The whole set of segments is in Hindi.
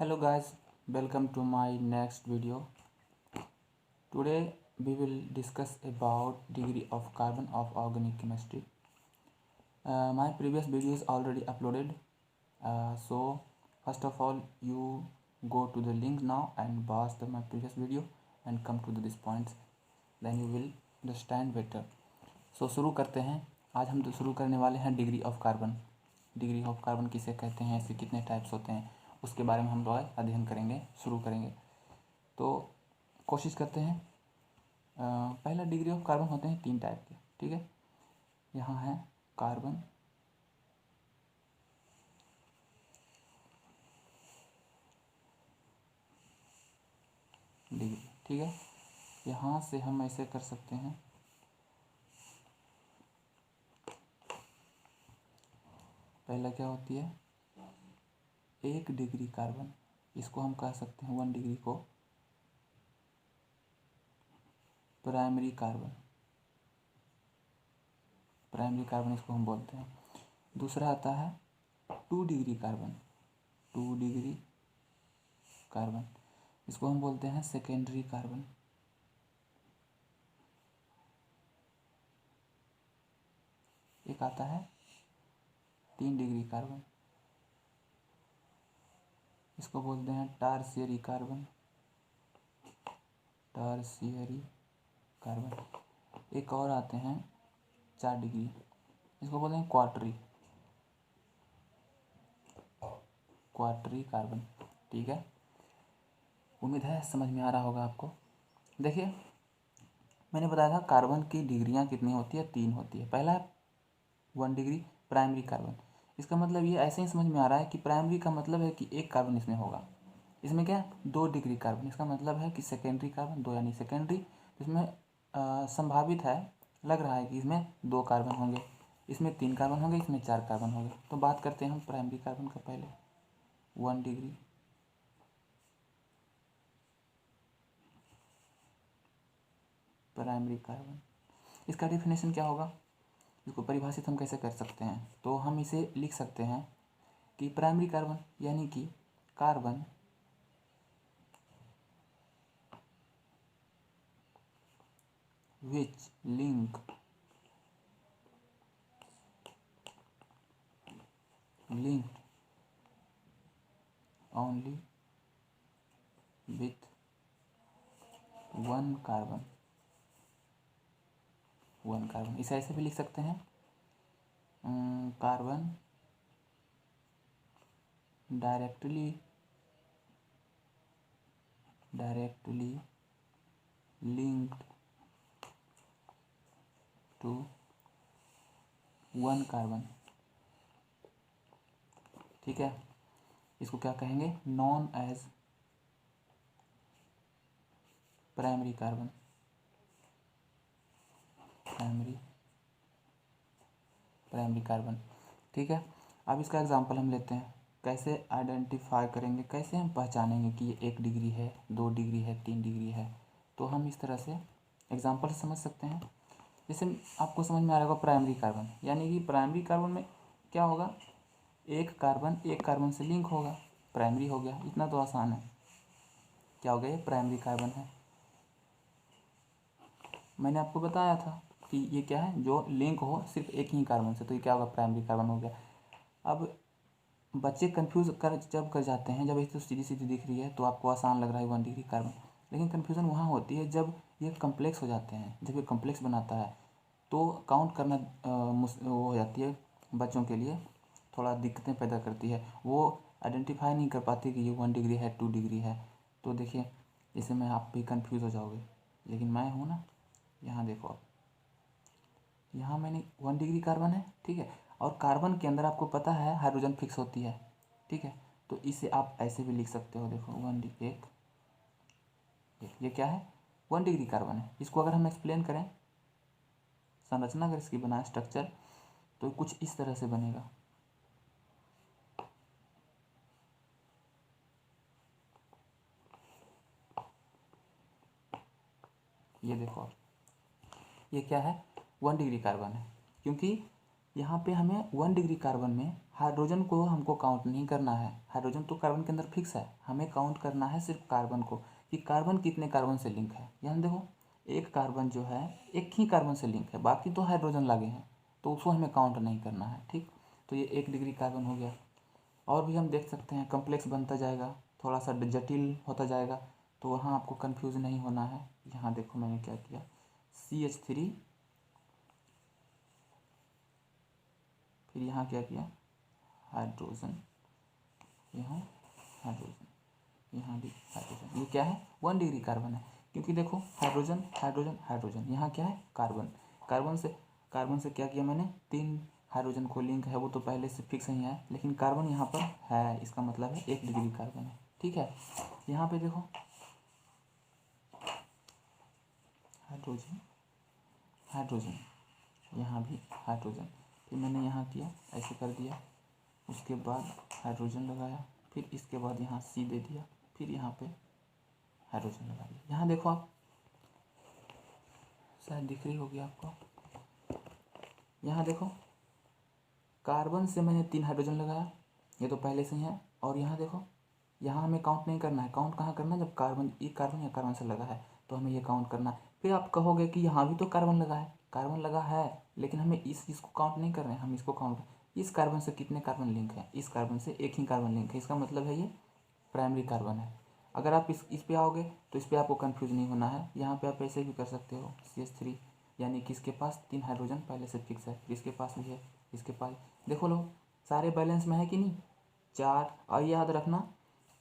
Hello guys, welcome to my next video. Today we will discuss about degree of carbon of organic chemistry. My previous video is already uploaded. So first of all you go to the link now and watch my previous video and come to this points. Then you will understand better. So शुरू करते हैं. आज हम शुरू करने वाले हैं degree of carbon. Degree of carbon किसे कहते हैं, ऐसे कितने टाइप्स होते हैं, उसके बारे में हम लोग अध्ययन करेंगे, शुरू करेंगे. तो कोशिश करते हैं. पहला डिग्री ऑफ कार्बन होते हैं 3 टाइप के. ठीक है, यहाँ है कार्बन, डिग्री. ठीक है, यहाँ से हम ऐसे कर सकते हैं. पहला क्या होती है, 1 डिग्री कार्बन, इसको हम कह सकते हैं 1 डिग्री को प्राइमरी कार्बन. प्राइमरी कार्बन इसको हम बोलते हैं. दूसरा आता है 2 डिग्री कार्बन. 2 डिग्री कार्बन, इसको हम बोलते हैं सेकेंडरी कार्बन. एक आता है 3 डिग्री कार्बन, इसको बोलते हैं टर्शियरी कार्बन. Tertiary carbon. एक और आते हैं 4 डिग्री, इसको बोलते हैं क्वार्टरी कार्बन. ठीक है, उम्मीद है समझ में आ रहा होगा आपको. देखिए, मैंने बताया था कार्बन की डिग्रियां कितनी होती है, 3 होती है. पहला है 1 डिग्री प्राइमरी कार्बन. इसका मतलब ये ऐसे ही समझ में आ रहा है कि प्राइमरी का मतलब है कि 1 कार्बन इसमें होगा. इसमें क्या है 2 डिग्री कार्बन, इसका मतलब है कि सेकेंडरी कार्बन 2, यानी सेकेंडरी. इसमें संभावित है, लग रहा है कि इसमें 2 कार्बन होंगे, इसमें 3 कार्बन होंगे, इसमें 4 कार्बन होंगे. तो बात करते हैं हम प्राइमरी कार्बन का. पहले 1 डिग्री प्राइमरी कार्बन. इसका डेफिनेशन क्या होगा, इसको परिभाषित हम कैसे कर सकते हैं. तो हम इसे लिख सकते हैं कि प्राइमरी कार्बन यानी कि carbon which linked only with 1 carbon. इसे ऐसे भी लिख सकते हैं, carbon directly linked to 1 carbon. ठीक है, इसको क्या कहेंगे, non as primary carbon. Primary carbon. ठीक है, अब इसका एग्जांपल हम लेते हैं. कैसे आइडेंटिफाई करेंगे, कैसे हम पहचानेंगे कि ये 1 डिग्री है, 2 डिग्री है, 3 डिग्री है. तो हम इस तरह से एग्जांपल से समझ सकते हैं. जैसे आपको समझ में आ रहा होगा प्राइमरी कार्बन, यानी कि प्राइमरी कार्बन में क्या होगा, 1 कार्बन से लिंक होगा, प्राइमरी हो गया. इतना तो आसान है. क्या हो गया, ये प्राइमरी कार्बन है. मैंने आपको बताया था कि ये क्या है, जो लिंक हो सिर्फ 1 ही कार्बन से, तो ये क्या होगा, प्राइमरी कार्बन हो गया. अब बच्चे कंफ्यूज कर जाते हैं, जब इस तो सीधी सीधी दिख रही है तो आपको आसान लग रहा है 1 डिग्री कार्बन, लेकिन कन्फ्यूज़न वहाँ होती है जब ये कम्प्लेक्स हो जाते हैं. जब ये कम्प्लेक्स बनाता है तो काउंट करना वो हो जाती है, बच्चों के लिए थोड़ा दिक्कतें पैदा करती है. वो आइडेंटिफाई नहीं कर पाती कि ये 1 डिग्री है, 2 डिग्री है. तो देखिए, इसे में आप भी कंफ्यूज हो जाओगे, लेकिन मैं हूँ ना. यहाँ देखो, आप यहाँ मैंने 1 डिग्री कार्बन है. ठीक है, और कार्बन के अंदर आपको पता है हाइड्रोजन फिक्स होती है. ठीक है, तो इसे आप ऐसे भी लिख सकते हो. देखो 1 डिग्री, ये क्या है, 1 डिग्री कार्बन है. इसको अगर हम एक्सप्लेन करें, संरचना अगर इसकी बनाए, स्ट्रक्चर, तो कुछ इस तरह से बनेगा. ये देखो आप, ये क्या है, 1 डिग्री कार्बन है, क्योंकि यहाँ पे हमें 1 डिग्री कार्बन में हाइड्रोजन को हमको काउंट नहीं करना है, हाइड्रोजन तो कार्बन के अंदर फिक्स है, हमें काउंट करना है सिर्फ कार्बन को, कि कार्बन कितने कार्बन से लिंक है। यहाँ देखो एक कार्बन जो है एक ही कार्बन से लिंक है, बाकी तो हाइड्रोजन लगे हैं, तो उसको हमें काउंट नहीं करना है। ठीक, तो ये 1 डिग्री कार्बन हो गया। और भी हम देख सकते हैं, कम्प्लेक्स बनता जाएगा, थोड़ा सा जटिल होता जाएगा, तो वहाँ आपको कंफ्यूज नहीं होना है। यहाँ देखो मैंने क्या किया, CH3, फिर यहाँ क्या किया हाइड्रोजन, यहाँ हाइड्रोजन, यहाँ भी हाइड्रोजन। ये क्या है 1 डिग्री कार्बन है, क्योंकि देखो हाइड्रोजन हाइड्रोजन हाइड्रोजन, यहाँ क्या है कार्बन, कार्बन से क्या किया मैंने 3 हाइड्रोजन को लिंक है, वो तो पहले से फिक्स नहीं है, लेकिन कार्बन यहाँ पर है, इसका मतलब है 1 डिग्री कार्बन है। ठीक है, यहाँ पे देखो हाइड्रोजन हाइड्रोजन, यहाँ भी हाइड्रोजन, फिर मैंने यहाँ किया ऐसे कर दिया, उसके बाद हाइड्रोजन लगाया, फिर इसके बाद यहाँ C दे दिया, फिर यहाँ पे हाइड्रोजन लगा दिया। यहाँ देखो आप, शायद दिख रही होगी आपको, यहाँ देखो कार्बन से मैंने 3 हाइड्रोजन लगाया, ये तो पहले से ही है। और यहाँ देखो, यहाँ हमें काउंट नहीं करना है, काउंट कहाँ करना है, जब कार्बन एक कार्बन या कार्बन से लगा है तो हमें ये काउंट करना है। फिर आप कहोगे कि यहाँ भी तो कार्बन लगा है, कार्बन लगा है, लेकिन हमें इस चीज़ को काउंट नहीं कर रहे हैं, हम इसको काउंट, इस कार्बन से कितने कार्बन लिंक है, इस कार्बन से एक ही कार्बन लिंक है, इसका मतलब है ये प्राइमरी कार्बन है। अगर आप इस पे आओगे तो इस पे आपको कंफ्यूज नहीं होना है। यहाँ पे आप ऐसे भी कर सकते हो, CH3 यानी कि इसके पास 3 हाइड्रोजन पहले से फिक्स है, इसके पास भी है, इसके पास, देखो लो सारे बैलेंस में है कि नहीं 4। और याद रखना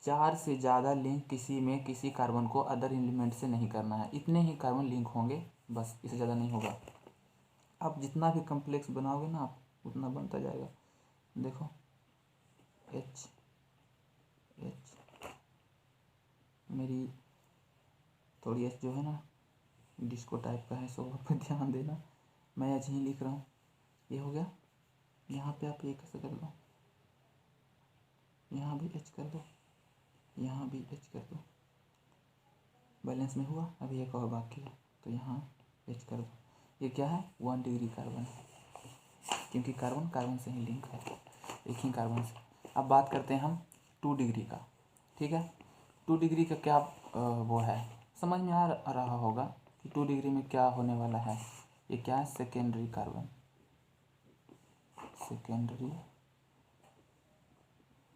4 से ज़्यादा लिंक किसी में किसी कार्बन को अदर एलिमेंट से नहीं करना है, इतने ही कार्बन लिंक होंगे बस, इससे ज़्यादा नहीं होगा। आप जितना भी कम्प्लेक्स बनाओगे ना आप उतना बनता जाएगा। देखो H मेरी थोड़ी एच जो है ना डिस्को टाइप का है, सो आप ध्यान देना, मैं एच ही लिख रहा हूँ। ये हो गया, यहाँ पे आप ये कैसे कर दो, यहाँ भी एच कर दो, यहाँ भी एच कर दो, बैलेंस में हुआ। अभी एक और बाकी है, तो यहाँ एच कर दो। ये क्या है 1 डिग्री कार्बन है, क्योंकि कार्बन कार्बन से ही लिंक है, एक ही कार्बन से। अब बात करते हैं हम 2 डिग्री का। ठीक है, 2 डिग्री का क्या वो है, समझ में आ रहा होगा कि 2 डिग्री में क्या होने वाला है। ये क्या है सेकेंडरी कार्बन, सेकेंडरी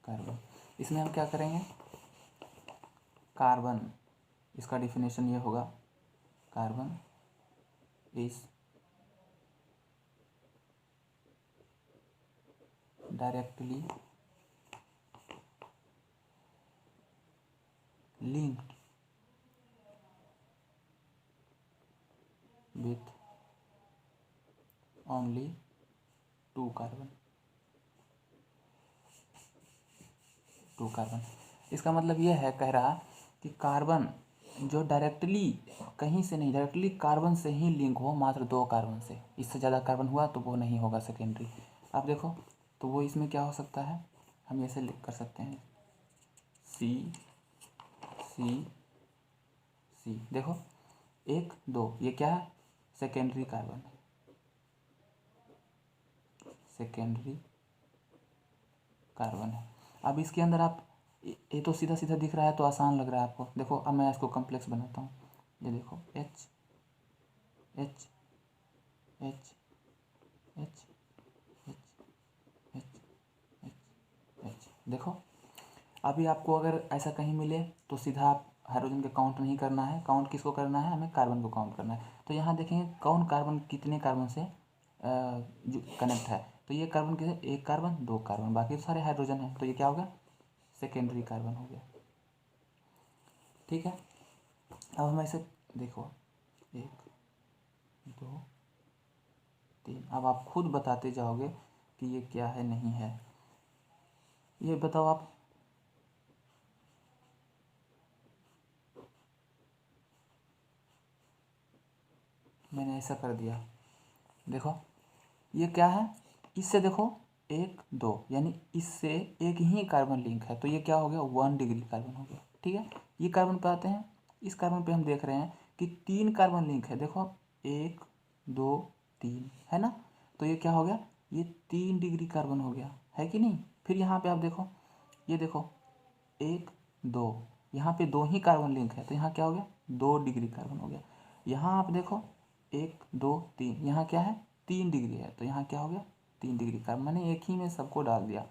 कार्बन। इसमें हम क्या करेंगे, कार्बन, इसका डिफिनेशन ये होगा, carbon is directly linked with only 2 carbon, 2 carbon. इसका मतलब ये है, कह रहा कि कार्बन जो डायरेक्टली कहीं से नहीं, डायरेक्टली कार्बन से ही लिंक हो मात्र 2 कार्बन से, इससे ज़्यादा कार्बन हुआ तो वो नहीं होगा सेकेंडरी। आप देखो तो वो इसमें क्या हो सकता है, हम ऐसे लिख कर सकते हैं C C C, देखो 1 2, ये क्या है सेकेंडरी कार्बन, सेकेंडरी कार्बन है। अब इसके अंदर आप, ये तो सीधा सीधा दिख रहा है तो आसान लग रहा है आपको। देखो अब मैं इसको कम्प्लेक्स बनाता हूँ, ये देखो H H H H H H H H, देखो अभी आपको अगर ऐसा कहीं मिले तो सीधा आप हाइड्रोजन का काउंट नहीं करना है, काउंट किसको करना है, हमें कार्बन को काउंट करना है। तो यहाँ देखेंगे कौन कार्बन कितने कार्बन से जो कनेक्ट है, तो ये कार्बन किसे, 1 कार्बन 2 कार्बन, बाकी तो सारे हाइड्रोजन है, तो ये क्या हो गया सेकेंडरी कार्बन हो गया। ठीक है, अब हम ऐसे देखो 1 2 3, अब आप खुद बताते जाओगे कि ये क्या है नहीं है, ये बताओ आप। मैंने ऐसा कर दिया, देखो ये क्या है, इससे देखो 1 2 यानी इससे एक ही कार्बन लिंक है, तो ये क्या हो गया 1 डिग्री कार्बन हो गया। ठीक है, ये कार्बन पे आते हैं, इस कार्बन पे हम देख रहे हैं कि 3 कार्बन लिंक है, देखो 1 2 3 है ना, तो ये क्या हो गया, ये 3 डिग्री कार्बन हो गया। है कि नहीं। फिर यहाँ पे आप देखो, ये देखो 1 2, यहाँ पे 2 ही कार्बन लिंक है तो यहाँ क्या हो गया 2 डिग्री कार्बन हो गया। यहाँ आप देखो 1 2 3, यहाँ क्या है 3 डिग्री है तो यहाँ क्या हो गया 3 डिग्री कार्बन, मैंने एक ही में सबको डाल दिया।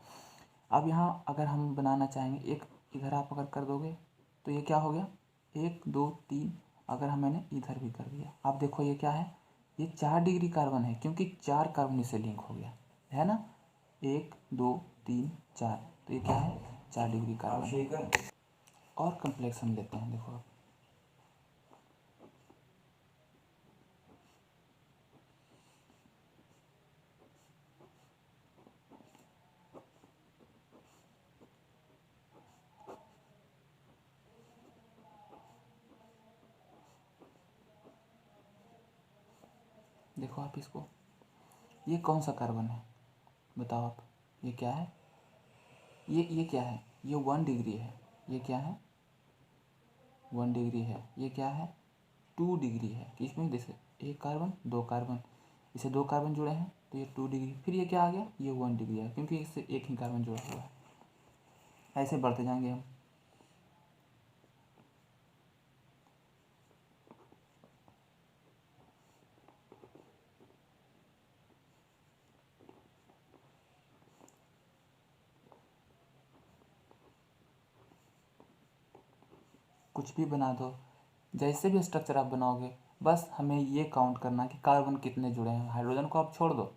अब यहाँ अगर हम बनाना चाहेंगे एक इधर आप अगर कर दोगे तो ये क्या हो गया 1 2 3, अगर हम मैंने इधर भी कर दिया, आप देखो ये क्या है, ये 4 डिग्री कार्बन है क्योंकि 4 कार्बन इससे लिंक हो गया है ना, 1 2 3 4, तो ये क्या है 4 डिग्री कार्बन। और कम्प्लेक्सन लेते हैं, देखो आप देखो आप इसको, ये कौन सा कार्बन है बताओ आप, ये क्या है, ये क्या है, ये 1 डिग्री है, ये क्या है 1 डिग्री है, ये क्या है 2 डिग्री है, कि इसमें जैसे एक कार्बन 2 कार्बन, इसे 2 कार्बन जुड़े हैं तो ये 2 डिग्री, फिर ये क्या आ गया ये 1 डिग्री है क्योंकि इससे एक ही कार्बन जुड़ा हुआ है। ऐसे बढ़ते जाएंगे हम। कुछ भी बना दो, जैसे भी स्ट्रक्चर आप बनाओगे, बस हमें ये काउंट करना कि कार्बन कितने जुड़े हैं। हाइड्रोजन को आप छोड़ दो,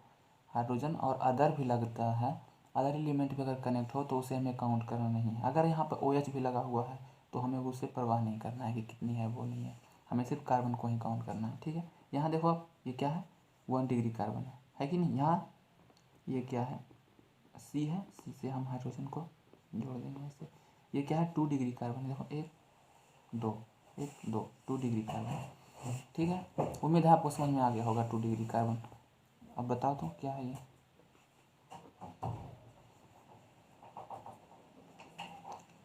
हाइड्रोजन और अदर भी लगता है, अदर एलिमेंट भी अगर कनेक्ट हो तो उसे हमें काउंट करना नहीं है। अगर यहाँ पर OH भी लगा हुआ है तो हमें उससे परवाह नहीं करना है कि कितनी है वो नहीं है, हमें सिर्फ कार्बन को ही काउंट करना है, ठीक है। यहाँ देखो आप, ये क्या है 1 डिग्री कार्बन है कि नहीं। यहाँ ये क्या है C है, C से हम हाइड्रोजन को जोड़ देंगे ऐसे। ये क्या है 2 डिग्री कार्बन, देखो 1 2 1 2, 2 डिग्री कार्बन, ठीक है। उम्मीद है आपको समझ में आ गया होगा 2 डिग्री कार्बन। अब बताओ तो क्या है ये,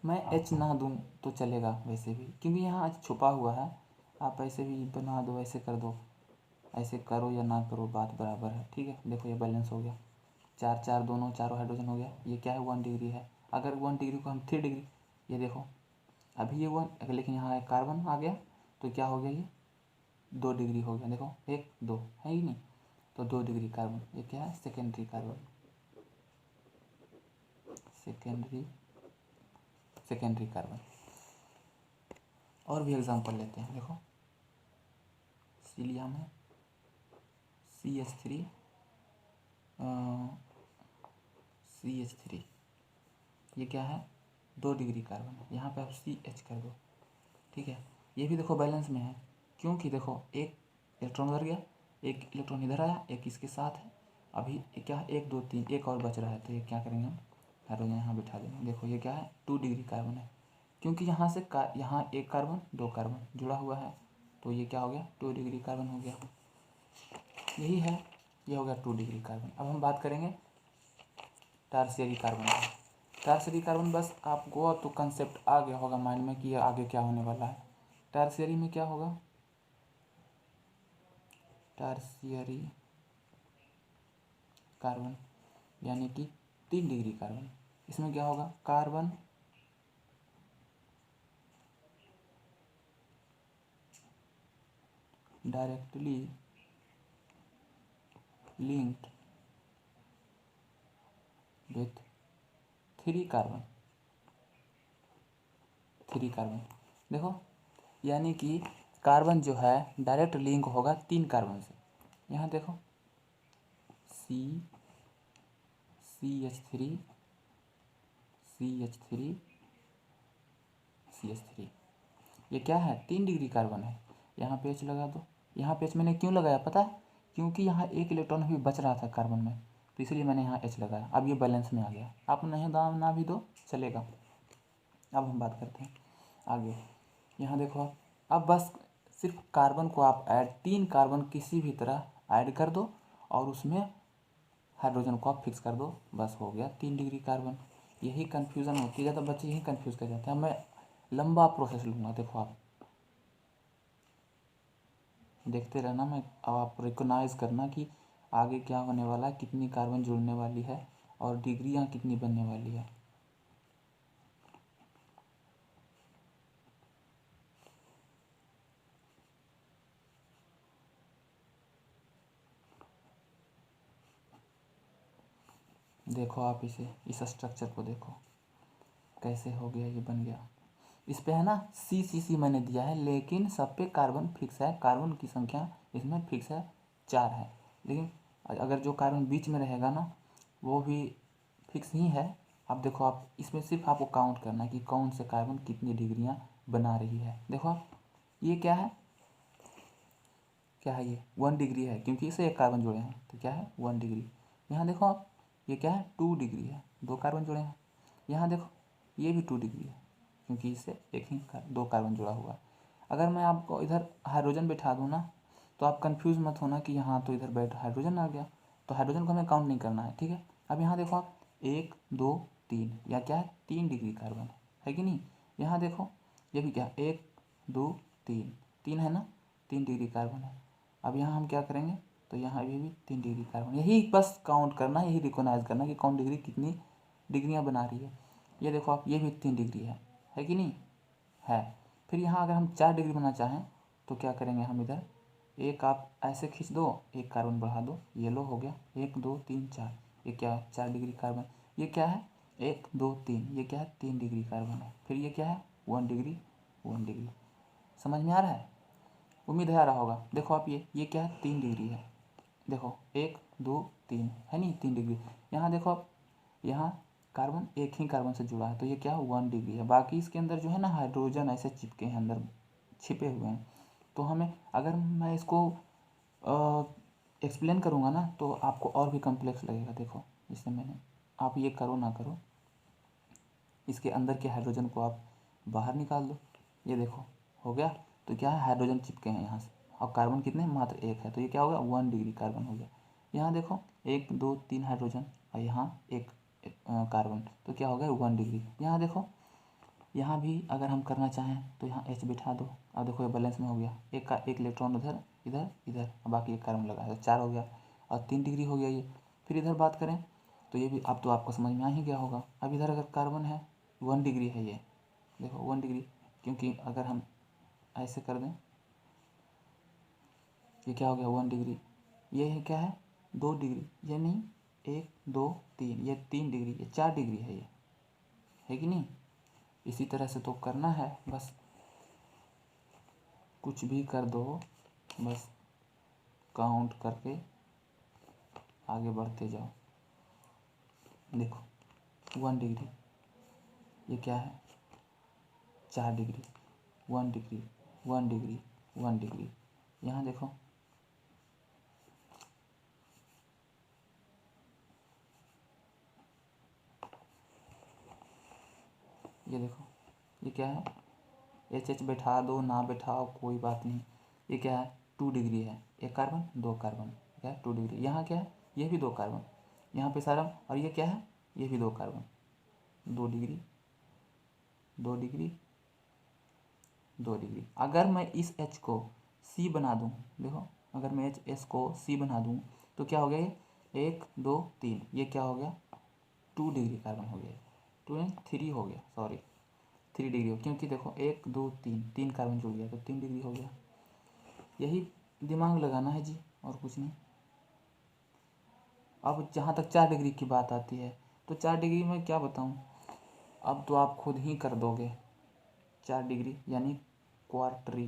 मैं H ना दूँ तो चलेगा वैसे भी क्योंकि यहाँ H छुपा हुआ है, आप ऐसे भी बना दो, ऐसे कर दो, ऐसे करो या ना करो बात बराबर है, ठीक है। देखो ये बैलेंस हो गया, 4 4 दोनों चारों हाइड्रोजन हो गया। ये क्या है 1 डिग्री है, अगर 1 डिग्री को हम 3 डिग्री, ये देखो अभी ये 1, लेकिन यहाँ एक कार्बन आ गया तो क्या हो गया ये 2 डिग्री हो गया, देखो 1 2 है ही नहीं, तो 2 डिग्री कार्बन। ये क्या है सेकेंडरी कार्बन, सेकेंडरी कार्बन। और भी एग्जांपल लेते हैं, देखो सीलियम है CH3 CH3, ये क्या है 2 डिग्री कार्बन है, यहाँ पे आप CH कर दो, ठीक है। ये भी देखो बैलेंस में है क्योंकि देखो एक इलेक्ट्रॉन उधर गया, एक इलेक्ट्रॉन इधर आया, एक इसके साथ है, अभी क्या है 1 2 3, एक और बच रहा है तो ये क्या करेंगे हम हाइड्रोजन यहाँ बिठा देंगे। देखो ये क्या है 2 डिग्री कार्बन है क्योंकि यहाँ से यहाँ एक कार्बन 2 कार्बन जुड़ा हुआ है तो ये क्या हो गया 2 डिग्री कार्बन हो गया, यही है, ये हो गया 2 डिग्री कार्बन। अब हम बात करेंगे टर्शियरी कार्बन का। टर्शियरी कार्बन, बस आपको तो कंसेप्ट आ गया होगा माइंड में कि आगे क्या होने वाला है। टर्शियरी में क्या होगा, टर्शियरी कार्बन यानी कि 3 डिग्री कार्बन, इसमें क्या होगा carbon directly linked with 3 carbon, 3 carbon. देखो यानी कि कार्बन जो है डायरेक्ट लिंक होगा 3 कार्बन से। यहाँ देखो CH3 CH3 CH3, ये क्या है 3 डिग्री कार्बन है। यहाँ पे H लगा दो, यहाँ पे H मैंने क्यों लगाया पता है, क्योंकि यहाँ एक इलेक्ट्रॉन अभी बच रहा था कार्बन में तो इसलिए मैंने यहाँ H लगाया। अब ये बैलेंस में आ गया, आप नहीं दाम ना भी दो चलेगा। अब हम बात करते हैं आगे, यहाँ देखो आप, अब बस सिर्फ कार्बन को आप ऐड 3 कार्बन किसी भी तरह ऐड कर दो और उसमें हाइड्रोजन को आप फिक्स कर दो, बस हो गया 3 डिग्री कार्बन। यही कन्फ्यूज़न होती है, ज़्यादा बच्चे यही कन्फ्यूज़ कर जाते हैं। मैं लंबा प्रोसेस लूँगा, देखो आप देखते रहना, मैं अब आप रिकॉग्नाइज करना कि आगे क्या होने वाला है, कितनी कार्बन जुड़ने वाली है और डिग्रियाँ कितनी बनने वाली है। देखो आप इसे, इस स्ट्रक्चर को देखो कैसे हो गया, ये बन गया। इस पे है ना सी मैंने दिया है, लेकिन सब पे कार्बन फिक्स है, कार्बन की संख्या इसमें फिक्स है 4 है। लेकिन अगर जो कार्बन बीच में रहेगा ना वो भी फिक्स ही है। अब देखो आप इसमें सिर्फ आपको काउंट करना है कि कौन से कार्बन कितनी डिग्रियां बना रही है। देखो आप ये क्या है, क्या है ये 1 डिग्री है, क्योंकि इसे एक कार्बन जुड़े हैं तो क्या है 1 डिग्री। यहाँ देखो आप ये क्या है 2 डिग्री है, 2 कार्बन जुड़े हैं। यहाँ देखो ये भी 2 डिग्री है, क्योंकि इससे एक ही 2 कार्बन जुड़ा हुआ है। अगर मैं आपको इधर हाइड्रोजन बैठा दूँ ना तो आप कंफ्यूज मत होना कि यहाँ तो इधर बैठ हाइड्रोजन आ गया, तो हाइड्रोजन को हमें काउंट नहीं करना है, ठीक है। अब यहाँ देखो आप 1 2 3, या क्या है 3 डिग्री कार्बन है कि नहीं। यहाँ देखो ये भी क्या 1 2 3, 3 है ना, 3 डिग्री कार्बन है। अब यहाँ हम क्या करेंगे, तो यहाँ भी 3 डिग्री कार्बन, यही बस काउंट करना, यही रिकॉग्नाइज करना कि कौन डिग्री कितनी डिग्रियाँ बना रही है। ये देखो आप ये भी 3 डिग्री है कि नहीं है। फिर यहाँ अगर हम 4 डिग्री बनाना चाहें तो क्या करेंगे, हम इधर एक आप ऐसे खींच दो, एक कार्बन बढ़ा दो, ये लो हो गया 1 2 3 4, ये क्या है 4 डिग्री कार्बन। ये क्या है 1 2 3, ये क्या है 3 डिग्री कार्बन है। फिर ये क्या है 1 डिग्री 1 डिग्री। समझ में आ रहा है, उम्मीद है आ रहा होगा। देखो आप ये क्या है 3 डिग्री है, देखो 1 2 3 है नहीं 3 डिग्री। यहाँ देखो आप यहाँ कार्बन एक ही कार्बन से जुड़ा है तो ये क्या 1 डिग्री है। बाकी इसके अंदर जो है ना हाइड्रोजन ऐसे चिपके हैं, अंदर छिपे हुए हैं। तो हमें अगर मैं इसको एक्सप्लेन करूँगा ना तो आपको और भी कॉम्प्लेक्स लगेगा। देखो जैसे मैंने, आप ये करो ना करो, इसके अंदर के हाइड्रोजन को आप बाहर निकाल दो, ये देखो हो गया। तो क्या है हाइड्रोजन चिपके हैं यहाँ से, और कार्बन कितने मात्र 1 है, तो ये क्या हो गया 1 डिग्री कार्बन हो गया। यहाँ देखो 1 2 3 हाइड्रोजन और यहाँ एक कार्बन, तो क्या हो गया 1 डिग्री। यहाँ देखो यहाँ भी अगर हम करना चाहें तो यहाँ H बिठा दो। अब देखो ये बैलेंस में हो गया, एक इलेक्ट्रॉन उधर इधर इधर, और बाकी एक कार्बन लगा है तो 4 हो गया और 3 डिग्री हो गया ये। फिर इधर बात करें तो ये भी अब तो आपको समझ में आ ही गया होगा। अब इधर अगर कार्बन है 1 डिग्री है, ये देखो 1 डिग्री, क्योंकि अगर हम ऐसे कर दें ये क्या हो गया 1 डिग्री। ये है क्या है 2 डिग्री, ये नहीं 1 2 3, ये 3 डिग्री, ये 4 डिग्री है, ये है कि नहीं। इसी तरह से तो करना है, बस कुछ भी कर दो, बस काउंट करके आगे बढ़ते जाओ। देखो 1 डिग्री, ये क्या है 4 डिग्री, 1 डिग्री 1 डिग्री 1 डिग्री। यहाँ देखो ये देखो ये क्या है, एच बैठा दो ना बैठाओ कोई बात नहीं। ये क्या है 2 डिग्री है, एक कार्बन 2 कार्बन, क्या है 2 डिग्री। यहाँ क्या है ये भी 2 कार्बन, यहाँ पे सारा, और ये क्या है ये भी 2 कार्बन, 2 डिग्री 2 डिग्री 2 डिग्री। अगर मैं इस H को C बना दूँ, देखो अगर मैं एस को C बना दूँ तो क्या हो गया ये 1 2 3, ये क्या हो गया 2 डिग्री कार्बन हो गया, 2 3 हो गया, सॉरी 3 डिग्री हो, क्योंकि देखो 1 2 3, 3 कार्बन जुड़ गया तो 3 डिग्री हो गया। यही दिमाग लगाना है जी, और कुछ नहीं। अब जहाँ तक 4 डिग्री की बात आती है तो 4 डिग्री में क्या बताऊँ, अब तो आप खुद ही कर दोगे। 4 डिग्री यानी क्वार्टरी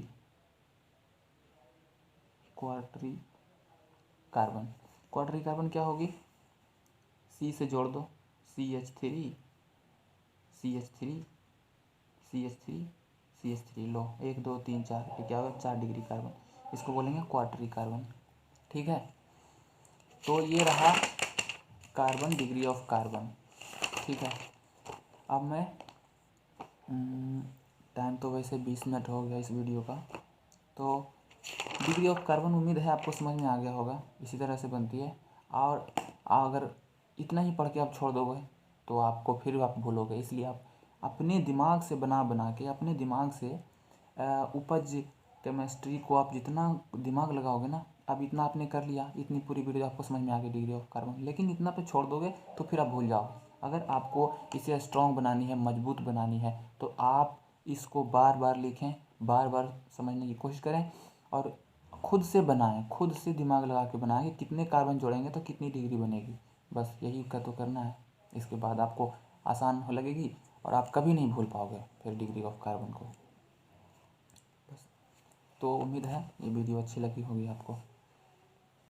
क्वार्टरी कार्बन। क्वार्टरी कार्बन क्या होगी, सी से जोड़ दो, CH3 CH3 CH3 CH3, लो 1 2 3 4, ये क्या होगा 4 डिग्री कार्बन, इसको बोलेंगे क्वार्टरी कार्बन, ठीक है। तो ये रहा कार्बन, डिग्री ऑफ कार्बन, ठीक है। अब मैं टाइम तो वैसे 20 मिनट हो गया इस वीडियो का, तो डिग्री ऑफ कार्बन उम्मीद है आपको समझ में आ गया होगा, इसी तरह से बनती है। और अगर इतना ही पढ़ के आप छोड़ दोगे तो आपको फिर आप भूलोगे, इसलिए आप अपने दिमाग से बना बना के, अपने दिमाग से उपज केमिस्ट्री को आप जितना दिमाग लगाओगे ना, अब इतना आपने कर लिया, इतनी पूरी वीडियो आपको समझ में आ गई डिग्री ऑफ कार्बन, लेकिन इतना पे छोड़ दोगे तो फिर आप भूल जाओगे। अगर आपको इसे स्ट्रॉन्ग बनानी है, मजबूत बनानी है, तो आप इसको बार बार लिखें, बार बार समझने की कोशिश करें और खुद से बनाएं, खुद से दिमाग लगा के बनाएं कि कितने कार्बन जोड़ेंगे तो कितनी डिग्री बनेगी। बस यही का तो करना है। इसके बाद आपको आसान हो लगेगी और आप कभी नहीं भूल पाओगे फिर डिग्री ऑफ कार्बन को। बस, तो उम्मीद है ये वीडियो अच्छी लगी होगी आपको।